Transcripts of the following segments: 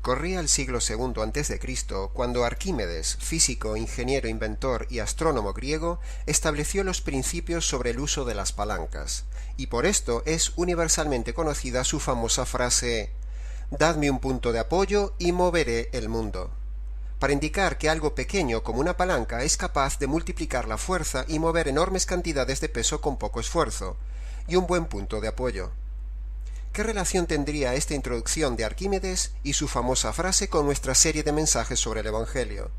Corría el siglo II a.C. cuando Arquímedes, físico, ingeniero, inventor y astrónomo griego, estableció los principios sobre el uso de las palancas, y por esto es universalmente conocida su famosa frase «Dadme un punto de apoyo y moveré el mundo», para indicar que algo pequeño como una palanca es capaz de multiplicar la fuerza y mover enormes cantidades de peso con poco esfuerzo, y un buen punto de apoyo. ¿Qué relación tendría esta introducción de Arquímedes y su famosa frase con nuestra serie de mensajes sobre el Evangelio?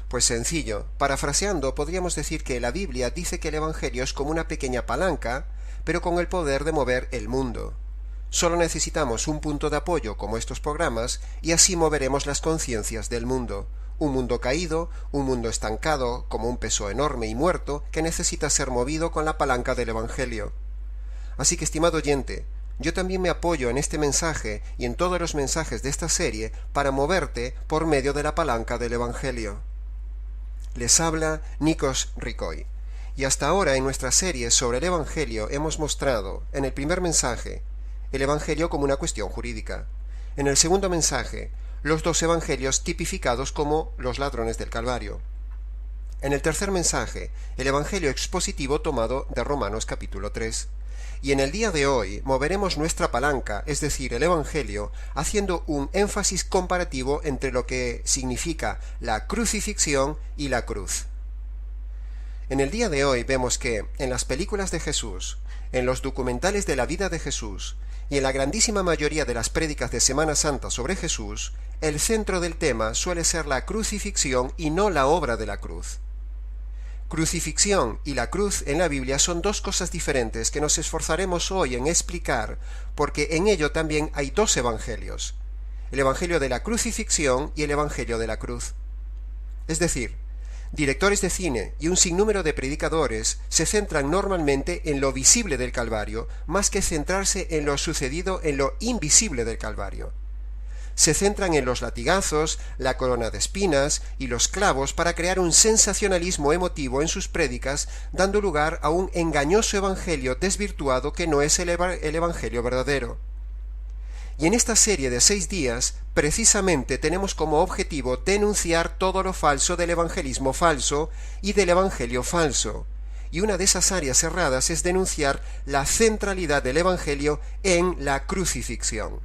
Pues sencillo, parafraseando podríamos decir que la Biblia dice que el Evangelio es como una pequeña palanca, pero con el poder de mover el mundo. Solo necesitamos un punto de apoyo como estos programas y así moveremos las conciencias del mundo. Un mundo caído, un mundo estancado, como un peso enorme y muerto que necesita ser movido con la palanca del Evangelio. Así que, estimado oyente, yo también me apoyo en este mensaje y en todos los mensajes de esta serie para moverte por medio de la palanca del Evangelio. Les habla Nikos Ricoi. Y hasta ahora en nuestra serie sobre el Evangelio hemos mostrado, en el primer mensaje, el Evangelio como una cuestión jurídica. En el segundo mensaje, los dos Evangelios tipificados como los ladrones del Calvario. En el tercer mensaje, el Evangelio expositivo tomado de Romanos capítulo 3. Y en el día de hoy moveremos nuestra palanca, es decir, el Evangelio, haciendo un énfasis comparativo entre lo que significa la crucifixión y la cruz. En el día de hoy vemos que, en las películas de Jesús, en los documentales de la vida de Jesús y en la grandísima mayoría de las prédicas de Semana Santa sobre Jesús, el centro del tema suele ser la crucifixión y no la obra de la cruz. Crucifixión y la cruz en la Biblia son dos cosas diferentes que nos esforzaremos hoy en explicar, porque en ello también hay dos evangelios, el evangelio de la crucifixión y el evangelio de la cruz. Es decir, directores de cine y un sinnúmero de predicadores se centran normalmente en lo visible del Calvario, más que centrarse en lo sucedido en lo invisible del Calvario. Se centran en los latigazos, la corona de espinas y los clavos para crear un sensacionalismo emotivo en sus prédicas, dando lugar a un engañoso evangelio desvirtuado que no es el evangelio verdadero. Y en esta serie de 6 días, precisamente tenemos como objetivo denunciar todo lo falso del evangelismo falso y del evangelio falso. Y una de esas áreas cerradas es denunciar la centralidad del evangelio en la crucifixión.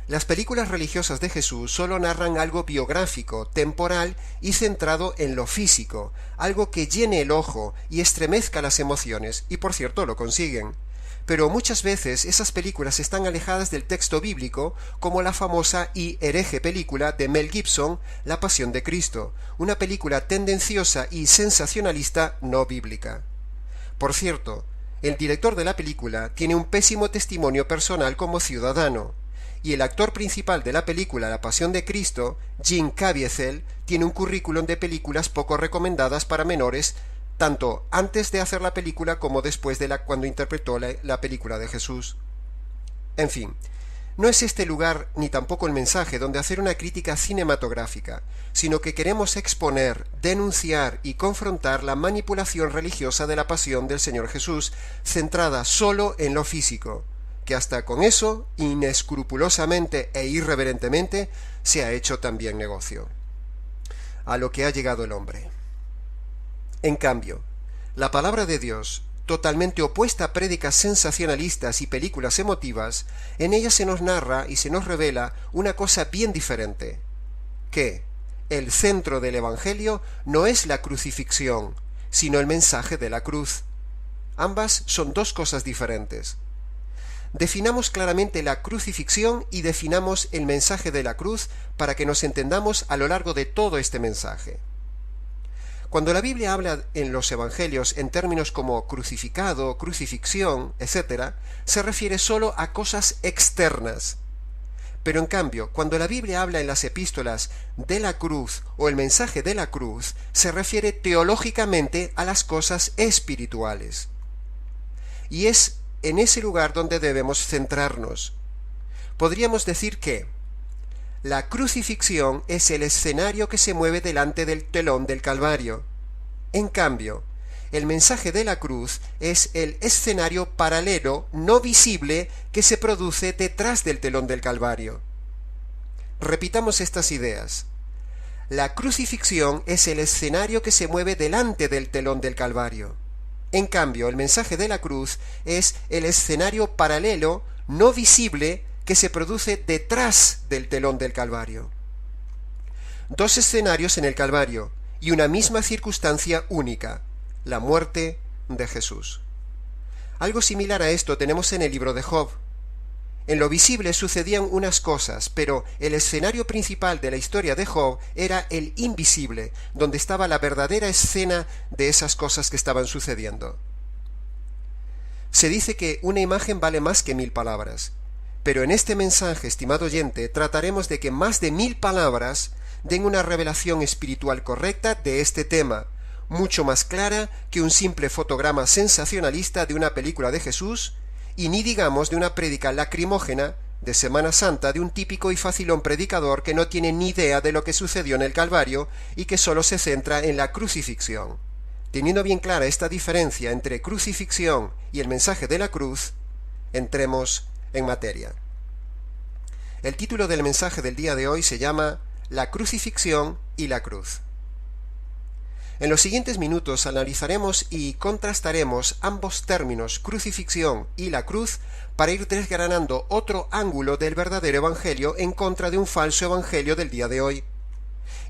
Las películas religiosas de Jesús solo narran algo biográfico, temporal y centrado en lo físico, algo que llene el ojo y estremezca las emociones, y por cierto lo consiguen. Pero muchas veces esas películas están alejadas del texto bíblico, como la famosa y hereje película de Mel Gibson, La Pasión de Cristo, una película tendenciosa y sensacionalista no bíblica. Por cierto, el director de la película tiene un pésimo testimonio personal como ciudadano, y el actor principal de la película La Pasión de Cristo, Jim Caviezel, tiene un currículum de películas poco recomendadas para menores, tanto antes de hacer la película como después de cuando interpretó la película de Jesús. En fin, no es este lugar ni tampoco el mensaje donde hacer una crítica cinematográfica, sino que queremos exponer, denunciar y confrontar la manipulación religiosa de la pasión del Señor Jesús, centrada solo en lo físico, que hasta con eso, inescrupulosamente e irreverentemente, se ha hecho también negocio. A lo que ha llegado el hombre. En cambio, la palabra de Dios, totalmente opuesta a prédicas sensacionalistas y películas emotivas, en ella se nos narra y se nos revela una cosa bien diferente, que el centro del Evangelio no es la crucifixión, sino el mensaje de la cruz. Ambas son dos cosas diferentes. Definamos claramente la crucifixión y definamos el mensaje de la cruz para que nos entendamos a lo largo de todo este mensaje. Cuando la Biblia habla en los evangelios en términos como crucificado, crucifixión, etc., se refiere solo a cosas externas. Pero en cambio, cuando la Biblia habla en las epístolas de la cruz o el mensaje de la cruz, se refiere teológicamente a las cosas espirituales. Y es en ese lugar donde debemos centrarnos. Podríamos decir que la crucifixión es el escenario que se mueve delante del telón del Calvario. En cambio, el mensaje de la cruz es el escenario paralelo, no visible, que se produce detrás del telón del Calvario. Repitamos estas ideas. La crucifixión es el escenario que se mueve delante del telón del Calvario. En cambio, el mensaje de la cruz es el escenario paralelo, no visible, que se produce detrás del telón del Calvario. Dos escenarios en el Calvario y una misma circunstancia única, la muerte de Jesús. Algo similar a esto tenemos en el libro de Job. En lo visible sucedían unas cosas, pero el escenario principal de la historia de Job era el invisible, donde estaba la verdadera escena de esas cosas que estaban sucediendo. Se dice que una imagen vale más que 1000 palabras, pero en este mensaje, estimado oyente, trataremos de que más de 1000 palabras den una revelación espiritual correcta de este tema, mucho más clara que un simple fotograma sensacionalista de una película de Jesús, y ni digamos de una prédica lacrimógena de Semana Santa de un típico y facilón predicador que no tiene ni idea de lo que sucedió en el Calvario y que solo se centra en la crucifixión. Teniendo bien clara esta diferencia entre crucifixión y el mensaje de la cruz, entremos en materia. El título del mensaje del día de hoy se llama La crucifixión y la cruz. En los siguientes minutos analizaremos y contrastaremos ambos términos, crucifixión y la cruz, para ir desgranando otro ángulo del verdadero evangelio en contra de un falso evangelio del día de hoy.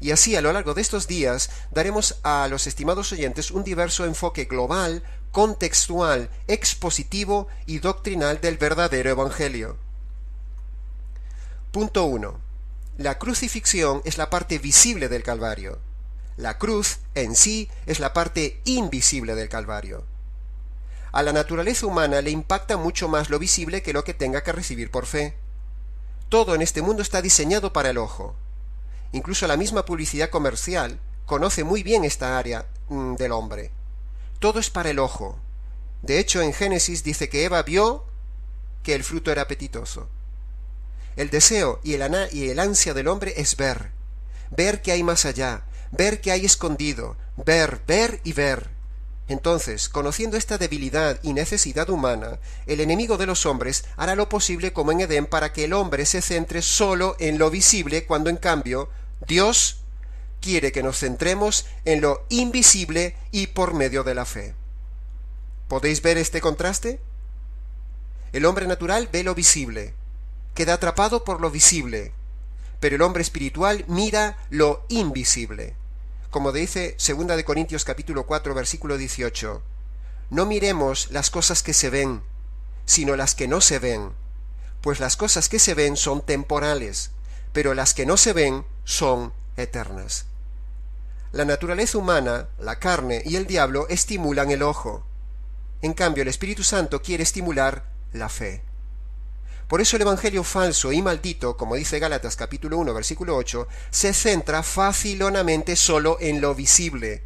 Y así a lo largo de estos días daremos a los estimados oyentes un diverso enfoque global, contextual, expositivo y doctrinal del verdadero evangelio. Punto 1. La crucifixión es la parte visible del Calvario. La cruz, en sí, es la parte invisible del Calvario. A la naturaleza humana le impacta mucho más lo visible que lo que tenga que recibir por fe. Todo en este mundo está diseñado para el ojo. Incluso la misma publicidad comercial conoce muy bien esta área del hombre. Todo es para el ojo. De hecho, en Génesis dice que Eva vio que el fruto era apetitoso. El deseo y el ansia del hombre es ver que hay más allá, ver que hay escondido, ver y ver. Entonces, conociendo esta debilidad y necesidad humana, el enemigo de los hombres hará lo posible como en Edén para que el hombre se centre solo en lo visible, cuando en cambio Dios quiere que nos centremos en lo invisible y por medio de la fe. ¿Podéis ver este contraste? El hombre natural ve lo visible, queda atrapado por lo visible, pero el hombre espiritual mira lo invisible. Como dice 2 Corintios capítulo 4 versículo 18, no miremos las cosas que se ven, sino las que no se ven, pues las cosas que se ven son temporales, pero las que no se ven son eternas. La naturaleza humana, la carne y el diablo estimulan el ojo. En cambio, el Espíritu Santo quiere estimular la fe. Por eso el evangelio falso y maldito, como dice Gálatas capítulo 1 versículo 8, se centra facilonamente solo en lo visible.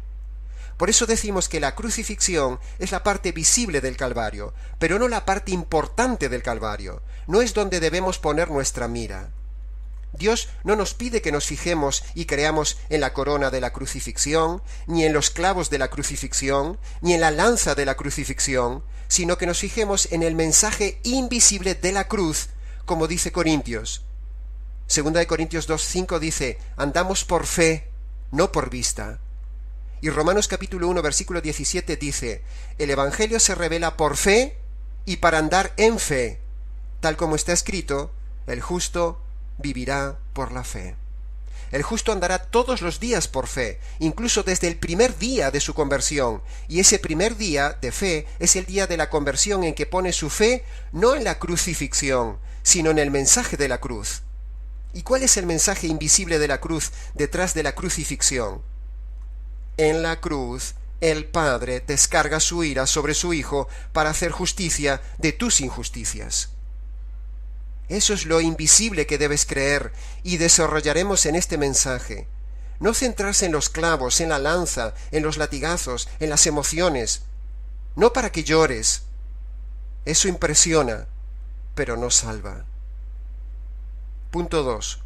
Por eso decimos que la crucifixión es la parte visible del Calvario, pero no la parte importante del Calvario. No es donde debemos poner nuestra mira. Dios no nos pide que nos fijemos y creamos en la corona de la crucifixión, ni en los clavos de la crucifixión, ni en la lanza de la crucifixión, sino que nos fijemos en el mensaje invisible de la cruz, como dice Corintios. 2 Corintios 2:5 dice, andamos por fe, no por vista. Y Romanos capítulo 1 versículo 17 dice, el evangelio se revela por fe y para andar en fe, tal como está escrito, el justo vivirá por la fe. El justo andará todos los días por fe, incluso desde el primer día de su conversión, y ese primer día de fe es el día de la conversión en que pone su fe no en la crucifixión, sino en el mensaje de la cruz. ¿Y cuál es el mensaje invisible de la cruz detrás de la crucifixión? En la cruz, el Padre descarga su ira sobre su Hijo para hacer justicia de tus injusticias. Eso es lo invisible que debes creer y desarrollaremos en este mensaje. No centrarse en los clavos, en la lanza, en los latigazos, en las emociones. No para que llores. Eso impresiona, pero no salva. Punto 2.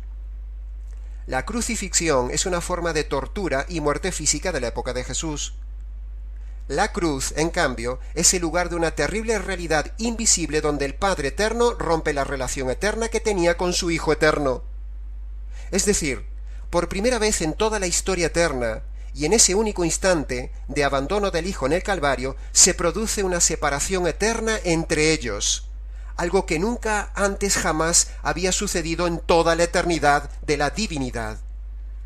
La crucifixión es una forma de tortura y muerte física de la época de Jesús. La cruz, en cambio, es el lugar de una terrible realidad invisible donde el Padre Eterno rompe la relación eterna que tenía con su Hijo Eterno. Es decir, por primera vez en toda la historia eterna, y en ese único instante de abandono del Hijo en el Calvario, se produce una separación eterna entre ellos, algo que nunca antes jamás había sucedido en toda la eternidad de la divinidad.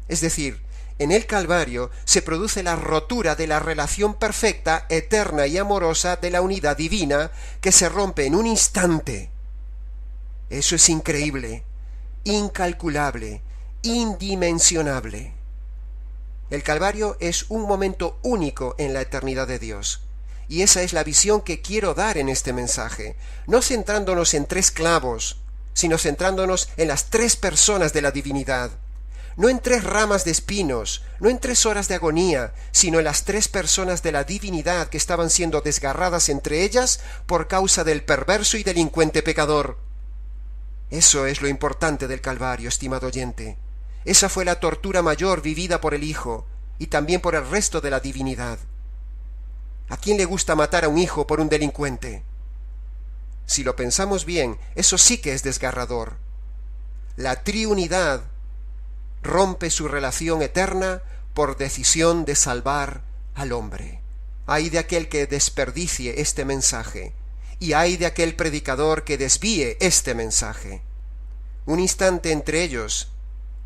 Es decir, en el Calvario se produce la rotura de la relación perfecta, eterna y amorosa de la unidad divina, que se rompe en un instante. Eso es increíble, incalculable, indimensionable. El Calvario es un momento único en la eternidad de Dios. Y esa es la visión que quiero dar en este mensaje, no centrándonos en 3 clavos, sino centrándonos en las 3 personas de la divinidad. No en 3 ramas de espinos, no en 3 horas de agonía, sino en las 3 personas de la divinidad que estaban siendo desgarradas entre ellas por causa del perverso y delincuente pecador. Eso es lo importante del Calvario, estimado oyente. Esa fue la tortura mayor vivida por el Hijo y también por el resto de la divinidad. ¿A quién le gusta matar a un hijo por un delincuente? Si lo pensamos bien, eso sí que es desgarrador. La triunidad rompe su relación eterna por decisión de salvar al hombre. Ay de aquel que desperdicie este mensaje, y ay de aquel predicador que desvíe este mensaje. Un instante entre ellos,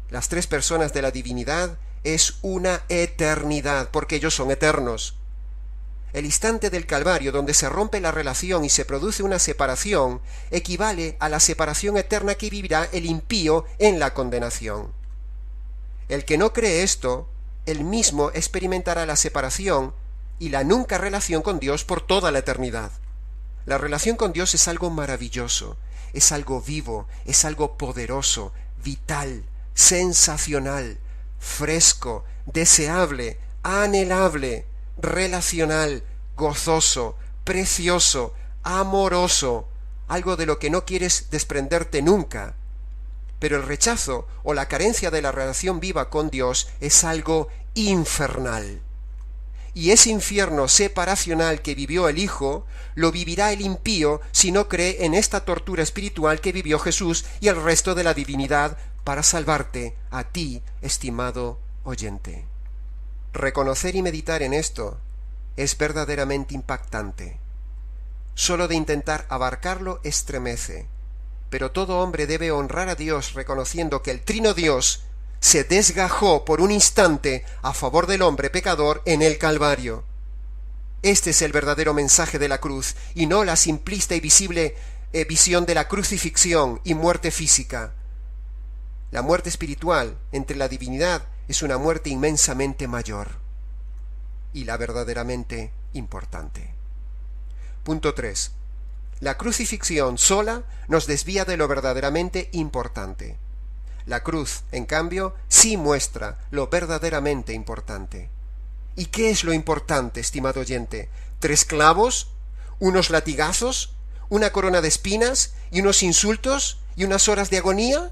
las 3 personas de la divinidad, es una eternidad, porque ellos son eternos. El instante del Calvario, donde se rompe la relación y se produce una separación, equivale a la separación eterna que vivirá el impío en la condenación. El que no cree esto, él mismo experimentará la separación y la nunca relación con Dios por toda la eternidad. La relación con Dios es algo maravilloso, es algo vivo, es algo poderoso, vital, sensacional, fresco, deseable, anhelable, relacional, gozoso, precioso, amoroso, algo de lo que no quieres desprenderte nunca. Pero el rechazo o la carencia de la relación viva con Dios es algo infernal. Y ese infierno separacional que vivió el Hijo, lo vivirá el impío si no cree en esta tortura espiritual que vivió Jesús y el resto de la divinidad para salvarte a ti, estimado oyente. Reconocer y meditar en esto es verdaderamente impactante. Solo de intentar abarcarlo estremece, pero todo hombre debe honrar a Dios reconociendo que el Trino Dios se desgajó por un instante a favor del hombre pecador en el Calvario. Este es el verdadero mensaje de la cruz, y no la simplista y visible visión de la crucifixión y muerte física. La muerte espiritual entre la divinidad es una muerte inmensamente mayor y la verdaderamente importante. Punto 3. La crucifixión sola nos desvía de lo verdaderamente importante. La cruz, en cambio, sí muestra lo verdaderamente importante. ¿Y qué es lo importante, estimado oyente? ¿3 clavos? ¿Unos latigazos? ¿Una corona de espinas? ¿Y unos insultos? ¿Y unas horas de agonía?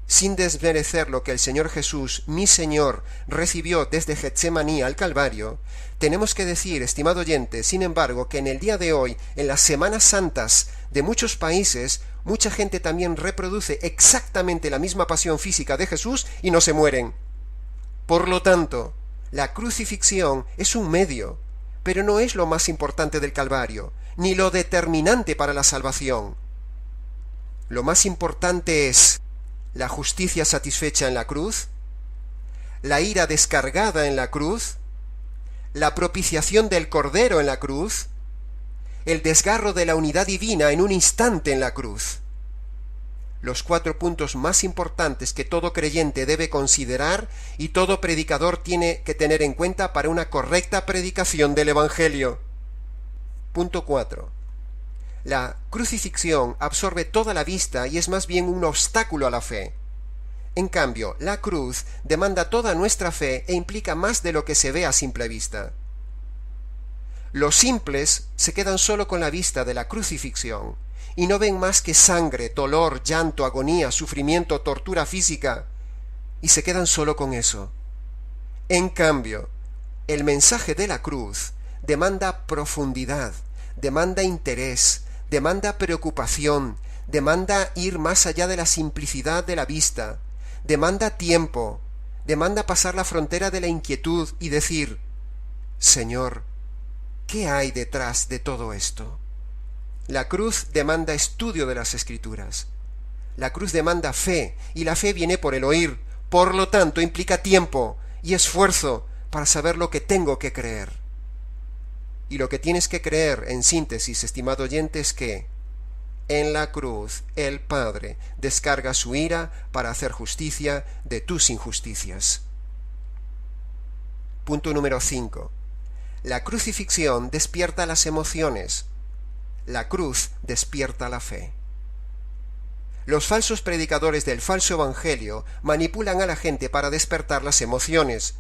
Sin desmerecer lo que el Señor Jesús, mi Señor, recibió desde Getsemaní al Calvario, tenemos que decir, estimado oyente, sin embargo, que en el día de hoy, en las Semanas Santas de muchos países, mucha gente también reproduce exactamente la misma pasión física de Jesús y no se mueren. Por lo tanto, la crucifixión es un medio, pero no es lo más importante del Calvario, ni lo determinante para la salvación. Lo más importante es la justicia satisfecha en la cruz, la ira descargada en la cruz, la propiciación del Cordero en la cruz, el desgarro de la unidad divina en un instante en la cruz. Los 4 puntos más importantes que todo creyente debe considerar y todo predicador tiene que tener en cuenta para una correcta predicación del Evangelio. Punto 4. La crucifixión absorbe toda la vista y es más bien un obstáculo a la fe. En cambio, la cruz demanda toda nuestra fe e implica más de lo que se ve a simple vista. Los simples se quedan solo con la vista de la crucifixión y no ven más que sangre, dolor, llanto, agonía, sufrimiento, tortura física, y se quedan solo con eso. En cambio, el mensaje de la cruz demanda profundidad, demanda interés, demanda preocupación, demanda ir más allá de la simplicidad de la vista, demanda tiempo, demanda pasar la frontera de la inquietud y decir: Señor, ¿qué hay detrás de todo esto? La cruz demanda estudio de las Escrituras. La cruz demanda fe, y la fe viene por el oír. Por lo tanto, implica tiempo y esfuerzo para saber lo que tengo que creer. Y lo que tienes que creer, en síntesis, estimado oyente, es que en la cruz el Padre descarga su ira para hacer justicia de tus injusticias. Punto número 5. La crucifixión despierta las emociones. La cruz despierta la fe. Los falsos predicadores del falso evangelio manipulan a la gente para despertar las emociones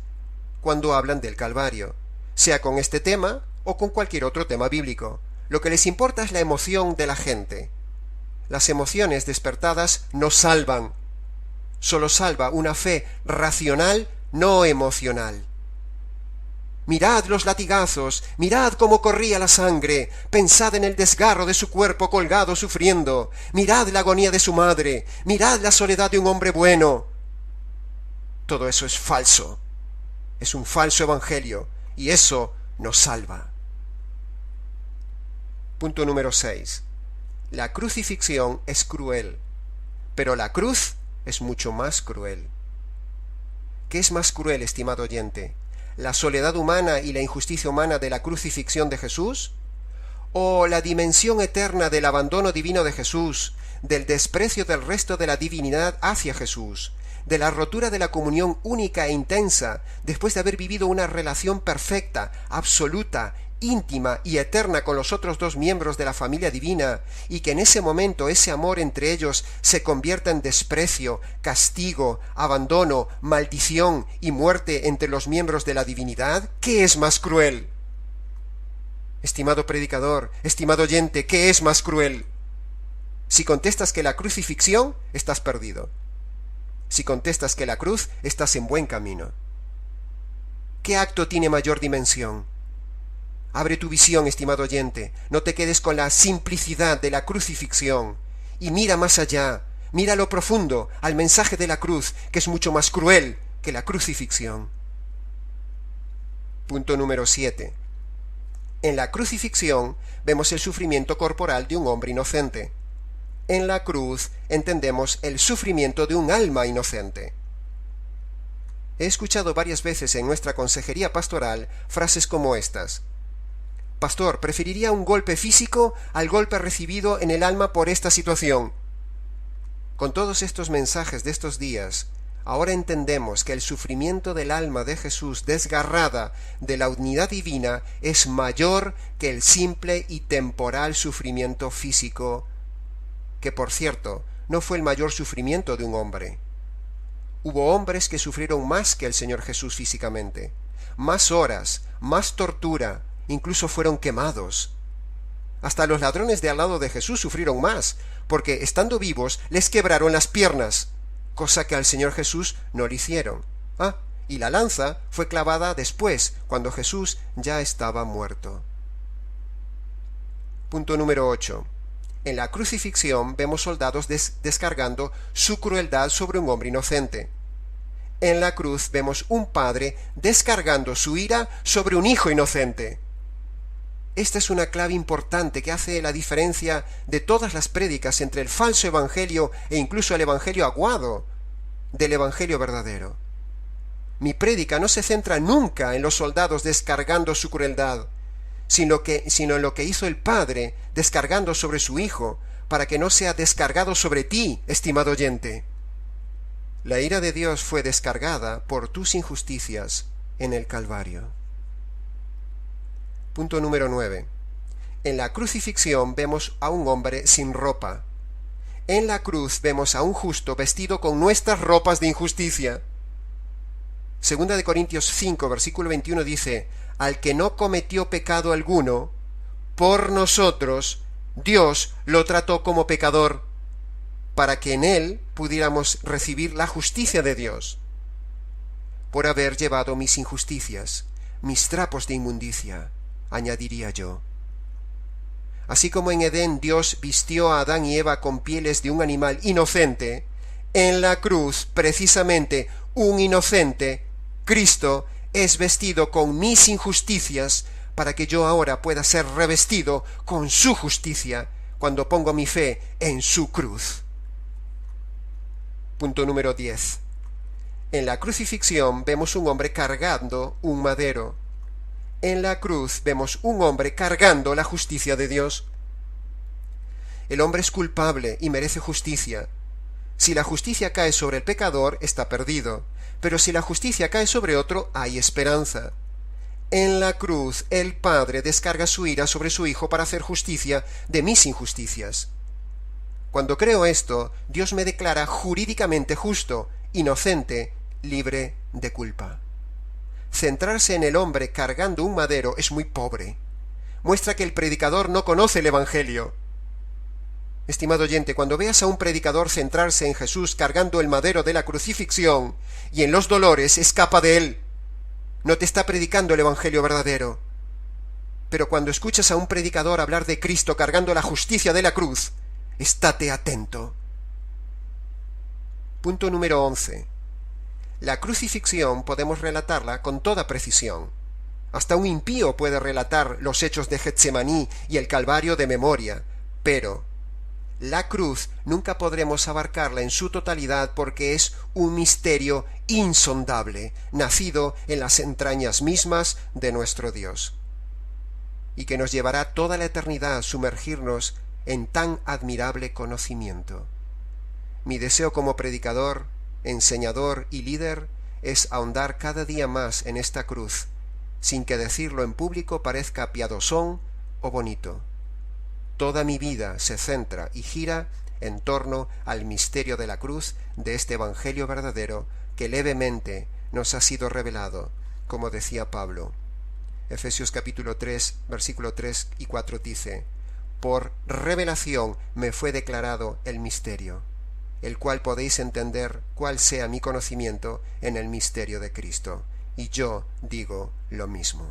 cuando hablan del Calvario, sea con este tema o con cualquier otro tema bíblico. Lo que les importa es la emoción de la gente. Las emociones despertadas no salvan. Solo salva una fe racional, no emocional. Mirad los latigazos, mirad cómo corría la sangre, pensad en el desgarro de su cuerpo colgado sufriendo, mirad la agonía de su madre, mirad la soledad de un hombre bueno. Todo eso es falso, es un falso evangelio, y eso nos salva. Punto número 6. La crucifixión es cruel, pero la cruz es mucho más cruel. ¿Qué es más cruel, estimado oyente? ¿La soledad humana y la injusticia humana de la crucifixión de Jesús? ¿O la dimensión eterna del abandono divino de Jesús, del desprecio del resto de la divinidad hacia Jesús, de la rotura de la comunión única e intensa después de haber vivido una relación perfecta, absoluta, íntima y eterna con los otros dos miembros de la familia divina, y que en ese momento ese amor entre ellos se convierta en desprecio, castigo, abandono, maldición y muerte entre los miembros de la divinidad? ¿Qué es más cruel? Estimado predicador, estimado oyente, ¿qué es más cruel? Si contestas que la crucifixión, estás perdido. Si contestas que la cruz, estás en buen camino. ¿Qué acto tiene mayor dimensión? Abre tu visión, estimado oyente, no te quedes con la simplicidad de la crucifixión, y mira más allá, mira lo profundo, al mensaje de la cruz, que es mucho más cruel que la crucifixión. Punto número 7. En la crucifixión vemos el sufrimiento corporal de un hombre inocente. En la cruz entendemos el sufrimiento de un alma inocente. He escuchado varias veces en nuestra consejería pastoral frases como estas: Pastor, preferiría un golpe físico al golpe recibido en el alma por esta situación. Con todos estos mensajes de estos días, ahora entendemos que el sufrimiento del alma de Jesús desgarrada de la unidad divina es mayor que el simple y temporal sufrimiento físico, que por cierto, no fue el mayor sufrimiento de un hombre. Hubo hombres que sufrieron más que el Señor Jesús físicamente, más horas, más tortura, incluso fueron quemados. Hasta los ladrones de al lado de Jesús sufrieron más, porque estando vivos les quebraron las piernas, cosa que al Señor Jesús no le hicieron. Y la lanza fue clavada después, cuando Jesús ya estaba muerto. Punto número 8. En la crucifixión vemos soldados descargando su crueldad sobre un hombre inocente. En la cruz vemos un padre descargando su ira sobre un hijo inocente. Esta es una clave importante que hace la diferencia de todas las prédicas entre el falso evangelio e incluso el evangelio aguado del evangelio verdadero. Mi prédica no se centra nunca en los soldados descargando su crueldad, sino en lo que hizo el Padre descargando sobre su Hijo, para que no sea descargado sobre ti, estimado oyente. La ira de Dios fue descargada por tus injusticias en el Calvario. Punto número 9. En la crucifixión vemos a un hombre sin ropa. En la cruz vemos a un justo vestido con nuestras ropas de injusticia. Segunda de Corintios 5, versículo 21 dice: al que no cometió pecado alguno, por nosotros Dios lo trató como pecador, para que en él pudiéramos recibir la justicia de Dios, por haber llevado mis injusticias, mis trapos de inmundicia, añadiría yo. Así como en Edén Dios vistió a Adán y Eva con pieles de un animal inocente, En la cruz, precisamente, un inocente, Cristo, es vestido con mis injusticias para que yo ahora pueda ser revestido con su justicia cuando pongo mi fe en su cruz. Punto número 10. En la crucifixión vemos un hombre cargando un madero. En la cruz vemos un hombre cargando la justicia de Dios. El hombre es culpable y merece justicia. Si la justicia cae sobre el pecador, está perdido, pero si la justicia cae sobre otro, hay esperanza. En la cruz, el Padre descarga su ira sobre su Hijo para hacer justicia de mis injusticias. Cuando creo esto, Dios me declara jurídicamente justo, inocente, libre de culpa. Centrarse en el hombre cargando un madero es muy pobre. Muestra que el predicador no conoce el Evangelio. Estimado oyente, cuando veas a un predicador centrarse en Jesús cargando el madero de la crucifixión y en los dolores, escapa de él. No te está predicando el Evangelio verdadero. Pero cuando escuchas a un predicador hablar de Cristo cargando la justicia de la cruz, estate atento. Punto número 11. La crucifixión podemos relatarla con toda precisión. Hasta un impío puede relatar los hechos de Getsemaní y el Calvario de memoria, pero la cruz nunca podremos abarcarla en su totalidad porque es un misterio insondable, nacido en las entrañas mismas de nuestro Dios, y que nos llevará toda la eternidad a sumergirnos en tan admirable conocimiento. Mi deseo como predicador, enseñador y líder es ahondar cada día más en esta cruz, sin que decirlo en público parezca piadosón o bonito. Toda mi vida se centra y gira en torno al misterio de la cruz de este Evangelio verdadero que levemente nos ha sido revelado, como decía Pablo. Efesios capítulo 3, versículo 3 y 4 dice: por revelación me fue declarado el misterio, el cual podéis entender cuál sea mi conocimiento en el misterio de Cristo. Y yo digo lo mismo.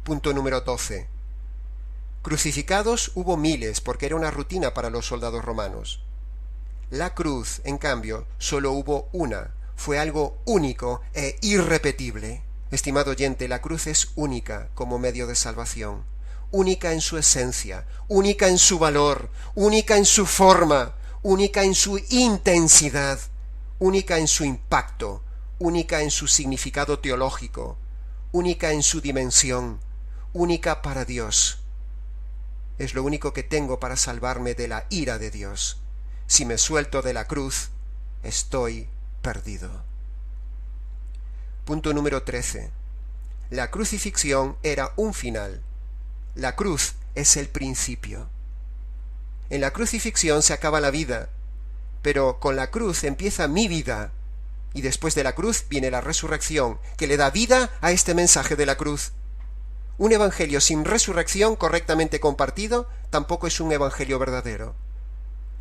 Punto número 12. Crucificados hubo miles porque era una rutina para los soldados romanos. La cruz, en cambio, solo hubo una. Fue algo único e irrepetible. Estimado oyente, la cruz es única como medio de salvación. Única en su esencia, única en su valor, única en su forma, única en su intensidad, única en su impacto, única en su significado teológico, única en su dimensión, única para Dios. Es lo único que tengo para salvarme de la ira de Dios. Si me suelto de la cruz, estoy perdido. Punto número 13. La crucifixión era un final. La cruz es el principio. En la crucifixión se acaba la vida, pero con la cruz empieza mi vida, y después de la cruz viene la resurrección, que le da vida a este mensaje de la cruz. Un evangelio sin resurrección correctamente compartido tampoco es un evangelio verdadero.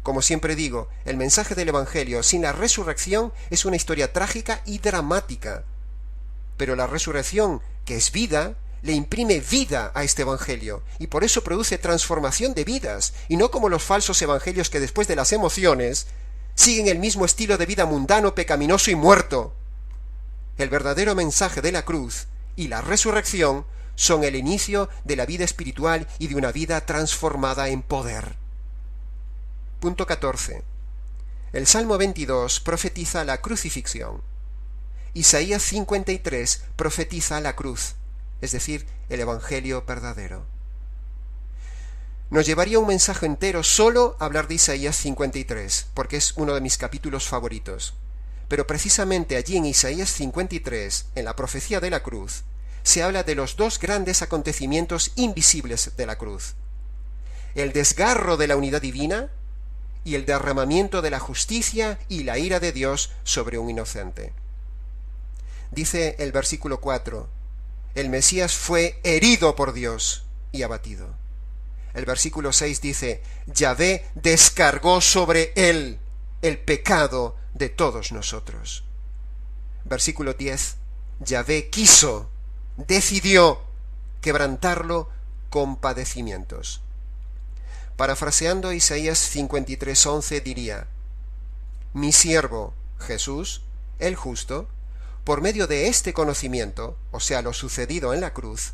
Como siempre digo, el mensaje del evangelio sin la resurrección es una historia trágica y dramática. Pero la resurrección, que es vida, le imprime vida a este evangelio, y por eso produce transformación de vidas, y no como los falsos evangelios que después de las emociones siguen el mismo estilo de vida mundano, pecaminoso y muerto. El verdadero mensaje de la cruz y la resurrección son el inicio de la vida espiritual y de una vida transformada en poder. Punto 14. El Salmo 22 profetiza la crucifixión. Isaías 53 profetiza la cruz, es decir, el evangelio verdadero. Nos llevaría un mensaje entero solo hablar de Isaías 53, porque es uno de mis capítulos favoritos. Pero precisamente allí en Isaías 53, en la profecía de la cruz, se habla de los dos grandes acontecimientos invisibles de la cruz: el desgarro de la unidad divina y el derramamiento de la justicia y la ira de Dios sobre un inocente. Dice el versículo 4, el Mesías fue herido por Dios y abatido. El versículo 6 dice, Yahvé descargó sobre él el pecado de todos nosotros. Versículo 10, Yahvé quiso, decidió quebrantarlo con padecimientos. Parafraseando Isaías 53:11 diría, mi siervo, Jesús, el justo, por medio de este conocimiento, o sea, lo sucedido en la cruz,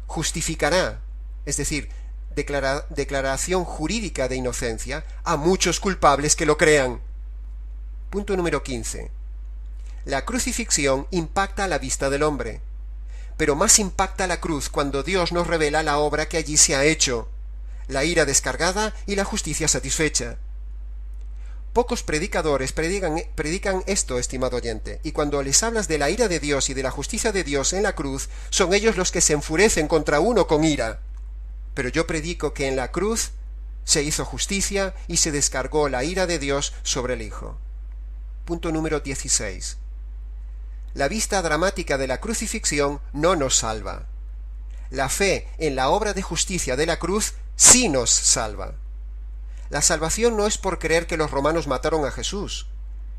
justificará, es decir, declaración jurídica de inocencia, a muchos culpables que lo crean. Punto número 15. La crucifixión impacta a la vista del hombre, pero más impacta la cruz cuando Dios nos revela la obra que allí se ha hecho, la ira descargada y la justicia satisfecha. Pocos predicadores predican esto, estimado oyente, y cuando les hablas de la ira de Dios y de la justicia de Dios en la cruz, son ellos los que se enfurecen contra uno con ira. Pero yo predico que en la cruz se hizo justicia y se descargó la ira de Dios sobre el Hijo. Punto número 16. La vista dramática de la crucifixión no nos salva. La fe en la obra de justicia de la cruz sí nos salva. La salvación no es por creer que los romanos mataron a Jesús.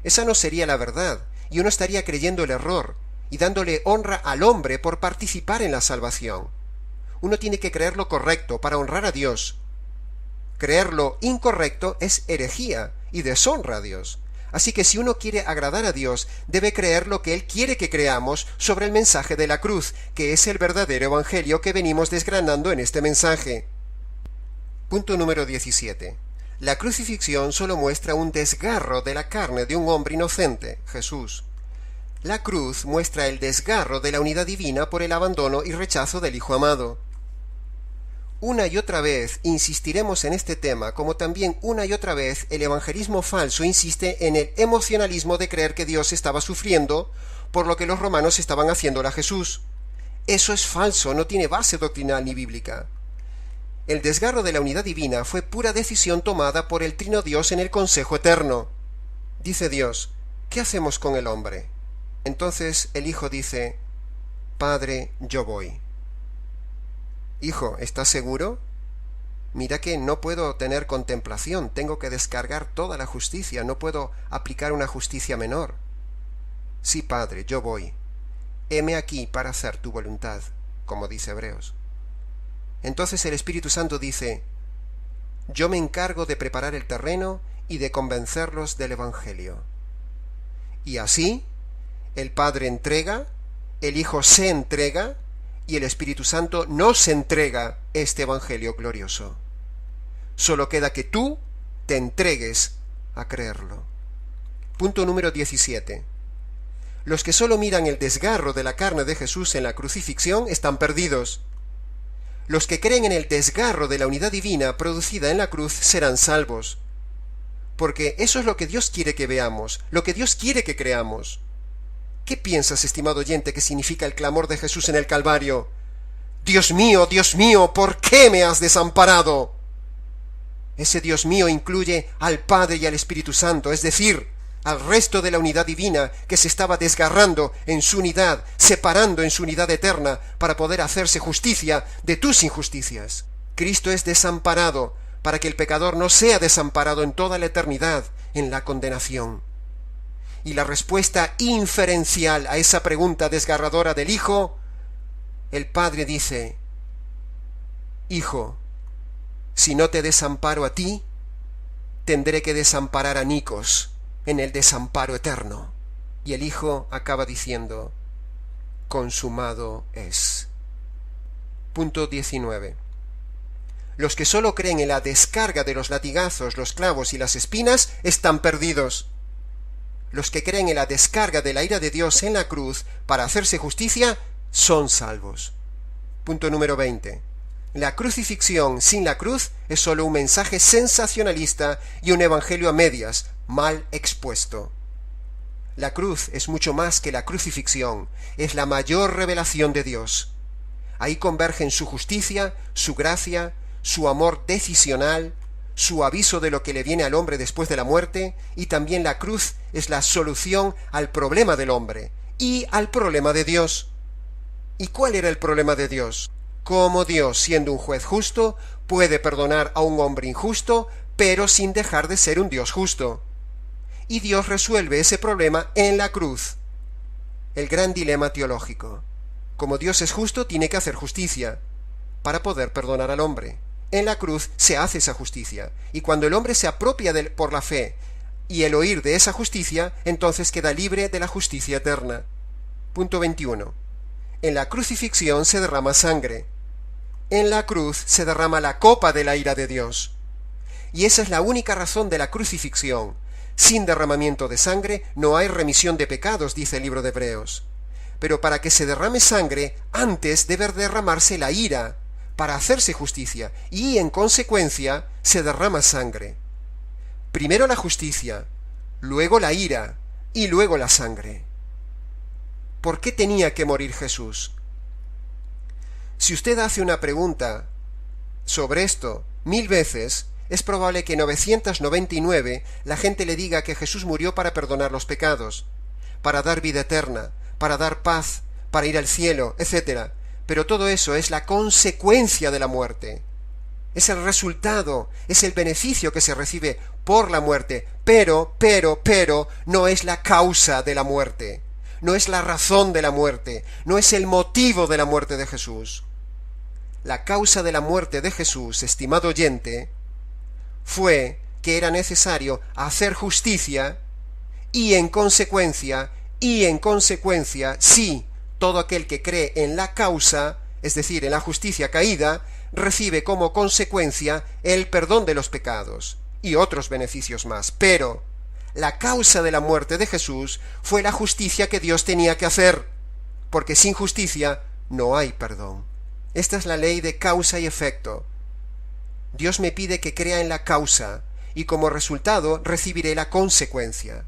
Esa no sería la verdad, y uno estaría creyendo el error, y dándole honra al hombre por participar en la salvación. Uno tiene que creer lo correcto para honrar a Dios. Creer lo incorrecto es herejía y deshonra a Dios. Así que si uno quiere agradar a Dios, debe creer lo que Él quiere que creamos sobre el mensaje de la cruz, que es el verdadero evangelio que venimos desgranando en este mensaje. Punto número 17. La crucifixión solo muestra un desgarro de la carne de un hombre inocente, Jesús. La cruz muestra el desgarro de la unidad divina por el abandono y rechazo del Hijo amado. Una y otra vez insistiremos en este tema, como también una y otra vez el evangelismo falso insiste en el emocionalismo de creer que Dios estaba sufriendo por lo que los romanos estaban haciéndole a Jesús. Eso es falso, no tiene base doctrinal ni bíblica. El desgarro de la unidad divina fue pura decisión tomada por el Trino Dios en el Consejo Eterno. Dice Dios, ¿qué hacemos con el hombre? Entonces el Hijo dice, Padre, yo voy. Hijo, ¿estás seguro? Mira que no puedo tener contemplación, tengo que descargar toda la justicia, no puedo aplicar una justicia menor. Sí, Padre, yo voy. Heme aquí para hacer tu voluntad, como dice Hebreos. Entonces el Espíritu Santo dice, yo me encargo de preparar el terreno y de convencerlos del Evangelio. Y así, el Padre entrega, el Hijo se entrega, y el Espíritu Santo nos entrega este Evangelio glorioso. Solo queda que tú te entregues a creerlo. Punto número 17. Los que solo miran el desgarro de la carne de Jesús en la crucifixión están perdidos. Los que creen en el desgarro de la unidad divina producida en la cruz serán salvos. Porque eso es lo que Dios quiere que veamos, lo que Dios quiere que creamos. ¿Qué piensas, estimado oyente, que significa el clamor de Jesús en el Calvario? Dios mío, ¿por qué me has desamparado? Ese Dios mío incluye al Padre y al Espíritu Santo, es decir, al resto de la unidad divina que se estaba desgarrando en su unidad, separando en su unidad eterna para poder hacerse justicia de tus injusticias. Cristo es desamparado para que el pecador no sea desamparado en toda la eternidad en la condenación. Y la respuesta inferencial a esa pregunta desgarradora del Hijo, el Padre dice, Hijo, si no te desamparo a ti, tendré que desamparar a Nicos en el desamparo eterno. Y el Hijo acaba diciendo, consumado es. Punto 19. Los que solo creen en la descarga de los latigazos, los clavos y las espinas están perdidos. Los que creen en la descarga de la ira de Dios en la cruz para hacerse justicia son salvos. Punto número 20. La crucifixión sin la cruz es solo un mensaje sensacionalista y un evangelio a medias, mal expuesto. La cruz es mucho más que la crucifixión, es la mayor revelación de Dios. Ahí convergen su justicia, su gracia, su amor decisional, su aviso de lo que le viene al hombre después de la muerte, y también la cruz es la solución al problema del hombre y al problema de Dios. ¿Y cuál era el problema de Dios? Cómo Dios, siendo un juez justo, puede perdonar a un hombre injusto, pero sin dejar de ser un Dios justo. Y Dios resuelve ese problema en la cruz. El gran dilema teológico. Como Dios es justo, tiene que hacer justicia para poder perdonar al hombre. En la cruz se hace esa justicia, y cuando el hombre se apropia por la fe y el oír de esa justicia, entonces queda libre de la justicia eterna. Punto 21. En la crucifixión se derrama sangre. En la cruz se derrama la copa de la ira de Dios. Y esa es la única razón de la crucifixión. Sin derramamiento de sangre no hay remisión de pecados, dice el libro de Hebreos. Pero para que se derrame sangre, antes debe derramarse la ira, para hacerse justicia, y en consecuencia se derrama sangre. Primero la justicia, luego la ira, y luego la sangre. ¿Por qué tenía que morir Jesús? Si usted hace una pregunta sobre esto 1000 veces, es probable que 999 la gente le diga que Jesús murió para perdonar los pecados, para dar vida eterna, para dar paz, para ir al cielo, etc. Pero todo eso es la consecuencia de la muerte. Es el resultado, es el beneficio que se recibe por la muerte, pero, no es la causa de la muerte, no es la razón de la muerte, no es el motivo de la muerte de Jesús. La causa de la muerte de Jesús, estimado oyente, fue que era necesario hacer justicia y en consecuencia, sí, todo aquel que cree en la causa, es decir, en la justicia caída, recibe como consecuencia el perdón de los pecados y otros beneficios más. Pero la causa de la muerte de Jesús fue la justicia que Dios tenía que hacer, porque sin justicia no hay perdón. Esta es la ley de causa y efecto. Dios me pide que crea en la causa, y como resultado recibiré la consecuencia.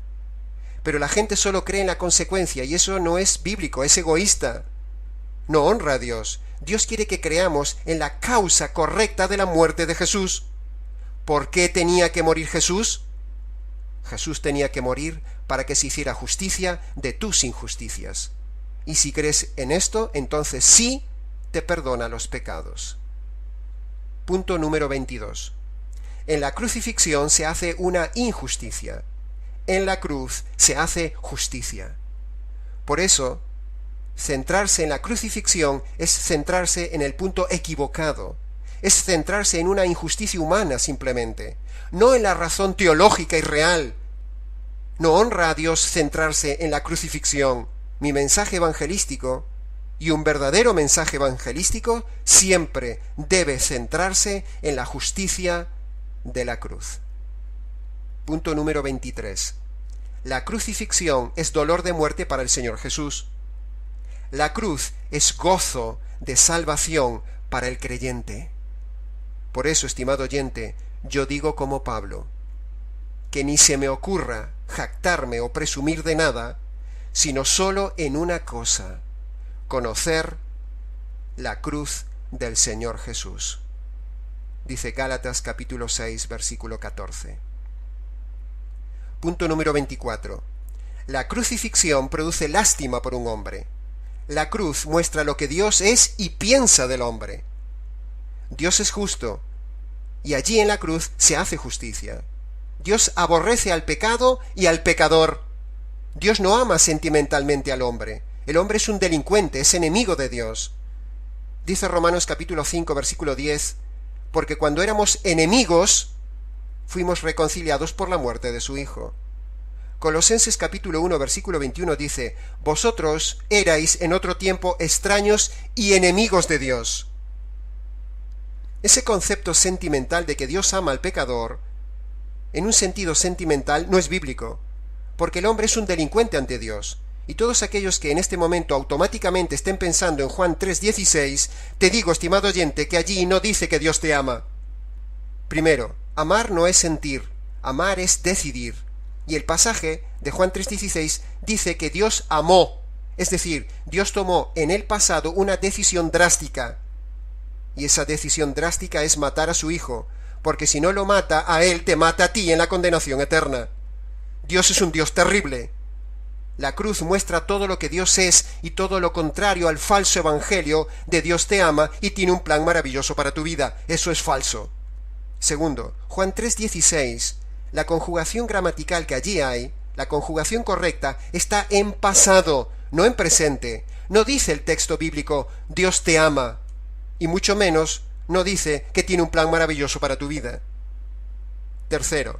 Pero la gente solo cree en la consecuencia, y eso no es bíblico, es egoísta. No honra a Dios. Dios quiere que creamos en la causa correcta de la muerte de Jesús. ¿Por qué tenía que morir Jesús? Jesús tenía que morir para que se hiciera justicia de tus injusticias. Y si crees en esto, entonces sí te perdona los pecados. Punto número 22. En la crucifixión se hace una injusticia. En la cruz se hace justicia. Por eso, centrarse en la crucifixión es centrarse en el punto equivocado. Es centrarse en una injusticia humana simplemente, no en la razón teológica y real. No honra a Dios centrarse en la crucifixión. Mi mensaje evangelístico, y un verdadero mensaje evangelístico, siempre debe centrarse en la justicia de la cruz. Punto número 23. La crucifixión es dolor de muerte para el Señor Jesús. La cruz es gozo de salvación para el creyente. Por eso, estimado oyente, yo digo como Pablo, que ni se me ocurra jactarme o presumir de nada, sino solo en una cosa: conocer la cruz del Señor Jesús. Dice Gálatas capítulo 6, versículo 14. Punto número 24. La crucifixión produce lástima por un hombre. La cruz muestra lo que Dios es y piensa del hombre. Dios es justo, y allí en la cruz se hace justicia. Dios aborrece al pecado y al pecador. Dios no ama sentimentalmente al hombre. El hombre es un delincuente, es enemigo de Dios. Dice Romanos capítulo 5, versículo 10, porque cuando éramos enemigos, fuimos reconciliados por la muerte de su Hijo. Colosenses capítulo 1, versículo 21 dice, vosotros erais en otro tiempo extraños y enemigos de Dios. Ese concepto sentimental de que Dios ama al pecador, en un sentido sentimental, no es bíblico, porque el hombre es un delincuente ante Dios. Y todos aquellos que en este momento automáticamente estén pensando en Juan 3:16, te digo, estimado oyente, que allí no dice que Dios te ama. Primero, amar no es sentir, amar es decidir. Y el pasaje de Juan 3:16 dice que Dios amó, es decir, Dios tomó en el pasado una decisión drástica. Y esa decisión drástica es matar a su Hijo, porque si no lo mata a él, te mata a ti en la condenación eterna. Dios es un Dios terrible. La cruz muestra todo lo que Dios es y todo lo contrario al falso evangelio de Dios te ama y tiene un plan maravilloso para tu vida. Eso es falso. Segundo, Juan 3:16, la conjugación gramatical que allí hay, la conjugación correcta, está en pasado, no en presente. No dice el texto bíblico, Dios te ama, y mucho menos no dice que tiene un plan maravilloso para tu vida. Tercero,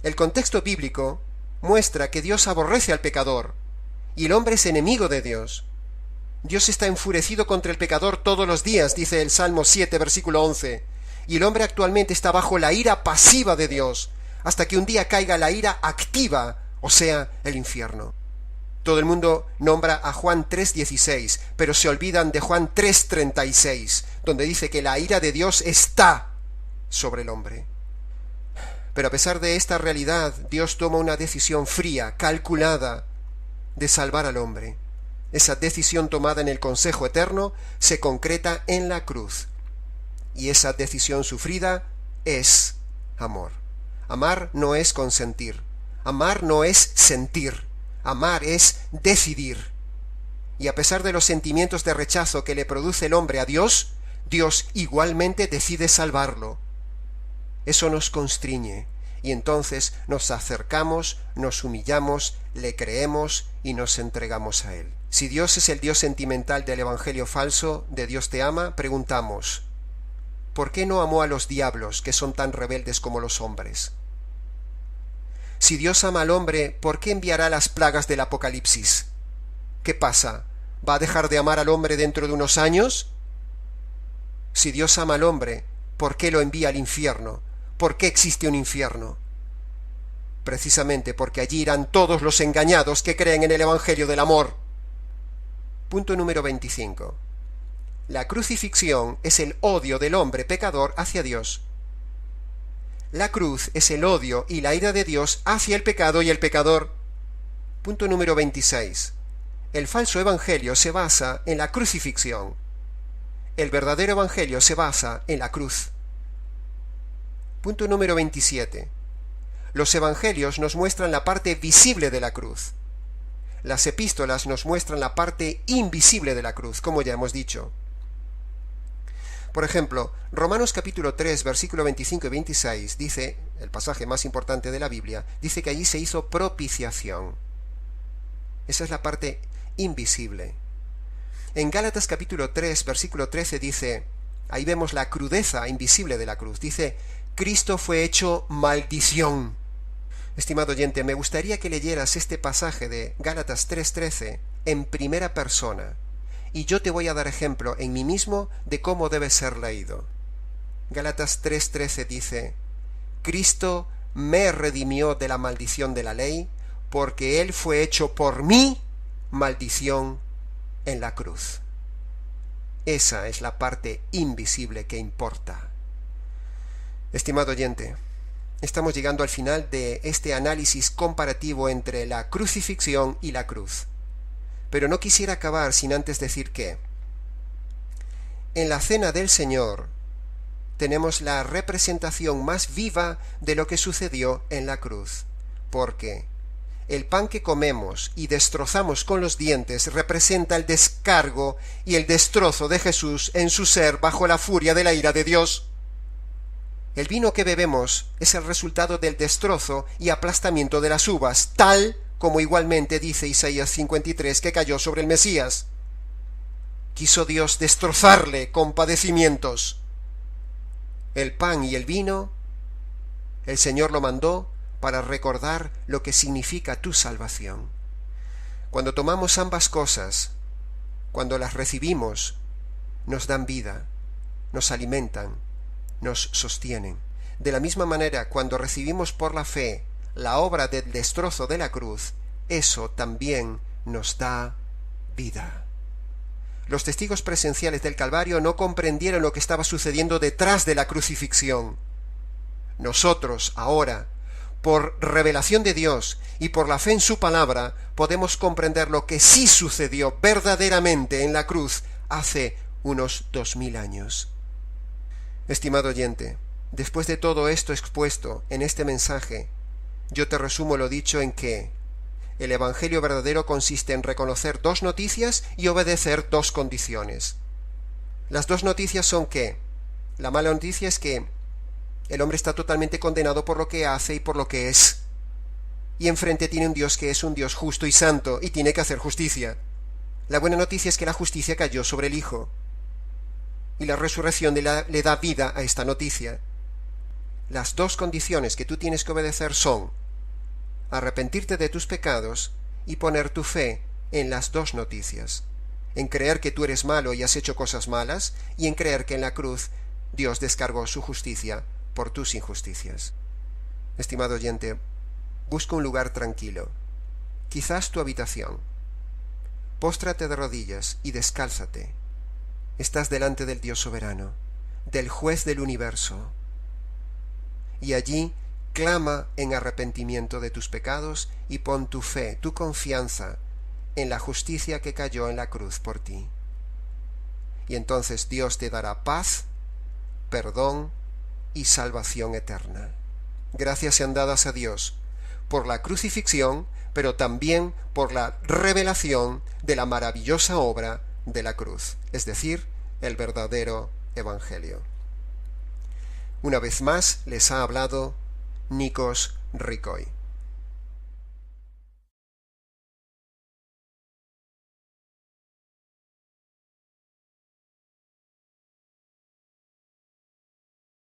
el contexto bíblico muestra que Dios aborrece al pecador, y el hombre es enemigo de Dios. Dios está enfurecido contra el pecador todos los días, dice el Salmo 7, versículo 11, y el hombre actualmente está bajo la ira pasiva de Dios, hasta que un día caiga la ira activa, o sea, el infierno. Todo el mundo nombra a Juan 3:16, pero se olvidan de Juan 3:36, donde dice que la ira de Dios está sobre el hombre. Pero a pesar de esta realidad, Dios toma una decisión fría, calculada, de salvar al hombre. Esa decisión tomada en el consejo eterno se concreta en la cruz. Y esa decisión sufrida es amor. Amar no es consentir. Amar no es sentir. Amar es decidir. Y a pesar de los sentimientos de rechazo que le produce el hombre a Dios, Dios igualmente decide salvarlo. Eso nos constriñe, y entonces nos acercamos, nos humillamos, le creemos y nos entregamos a Él. Si Dios es el Dios sentimental del Evangelio falso, de Dios te ama, preguntamos, ¿por qué no amó a los diablos, que son tan rebeldes como los hombres? Si Dios ama al hombre, ¿por qué enviará las plagas del Apocalipsis? ¿Qué pasa? ¿Va a dejar de amar al hombre dentro de unos años? Si Dios ama al hombre, ¿por qué lo envía al infierno? ¿Por qué existe un infierno? Precisamente porque allí irán todos los engañados que creen en el Evangelio del amor. Punto número 25. La crucifixión es el odio del hombre pecador hacia Dios. La cruz es el odio y la ira de Dios hacia el pecado y el pecador. Punto número 26. El falso evangelio se basa en la crucifixión. El verdadero evangelio se basa en la cruz. Punto número 27. Los evangelios nos muestran la parte visible de la cruz. Las epístolas nos muestran la parte invisible de la cruz, como ya hemos dicho. Por ejemplo, Romanos capítulo 3, versículo 25 y 26, dice, el pasaje más importante de la Biblia, dice que allí se hizo propiciación. Esa es la parte invisible. En Gálatas capítulo 3, versículo 13 dice, ahí vemos la crudeza invisible de la cruz, dice, Cristo fue hecho maldición. Estimado oyente, me gustaría que leyeras este pasaje de Gálatas 3:13 en primera persona, y yo te voy a dar ejemplo en mí mismo de cómo debe ser leído. Gálatas 3:13 dice, Cristo me redimió de la maldición de la ley, porque Él fue hecho por mí maldición en la cruz. Esa es la parte invisible que importa. Estimado oyente, estamos llegando al final de este análisis comparativo entre la crucifixión y la cruz. Pero no quisiera acabar sin antes decir que en la cena del Señor tenemos la representación más viva de lo que sucedió en la cruz, porque el pan que comemos y destrozamos con los dientes representa el descargo y el destrozo de Jesús en su ser bajo la furia de la ira de Dios. El vino que bebemos es el resultado del destrozo y aplastamiento de las uvas, tal como igualmente dice Isaías 53 que cayó sobre el Mesías. Quiso Dios destrozarle con padecimientos. El pan y el vino, el Señor lo mandó para recordar lo que significa tu salvación. Cuando tomamos ambas cosas, cuando las recibimos, nos dan vida, nos alimentan, nos sostienen. De la misma manera, cuando recibimos por la fe la obra del destrozo de la cruz, eso también nos da vida. Los testigos presenciales del Calvario no comprendieron lo que estaba sucediendo detrás de la crucifixión. Nosotros, ahora, por revelación de Dios y por la fe en su palabra, podemos comprender lo que sí sucedió verdaderamente en la cruz hace unos 2000 años. Estimado oyente, después de todo esto expuesto en este mensaje, yo te resumo lo dicho en que el Evangelio verdadero consiste en reconocer dos noticias y obedecer dos condiciones. Las dos noticias son que la mala noticia es que el hombre está totalmente condenado por lo que hace y por lo que es. Y enfrente tiene un Dios que es un Dios justo y santo y tiene que hacer justicia. La buena noticia es que la justicia cayó sobre el Hijo. Y la resurrección le da vida a esta noticia. Las dos condiciones que tú tienes que obedecer son arrepentirte de tus pecados y poner tu fe en las dos noticias, en creer que tú eres malo y has hecho cosas malas, y en creer que en la cruz Dios descargó su justicia por tus injusticias. Estimado oyente, busca un lugar tranquilo, quizás tu habitación. Póstrate de rodillas y descálzate. Estás delante del Dios soberano, del juez del universo. Y allí clama en arrepentimiento de tus pecados y pon tu fe, tu confianza en la justicia que cayó en la cruz por ti. Y entonces Dios te dará paz, perdón y salvación eterna. Gracias sean dadas a Dios por la crucifixión, pero también por la revelación de la maravillosa obra de la cruz, es decir, el verdadero Evangelio. Una vez más les ha hablado Nikos Ricoy.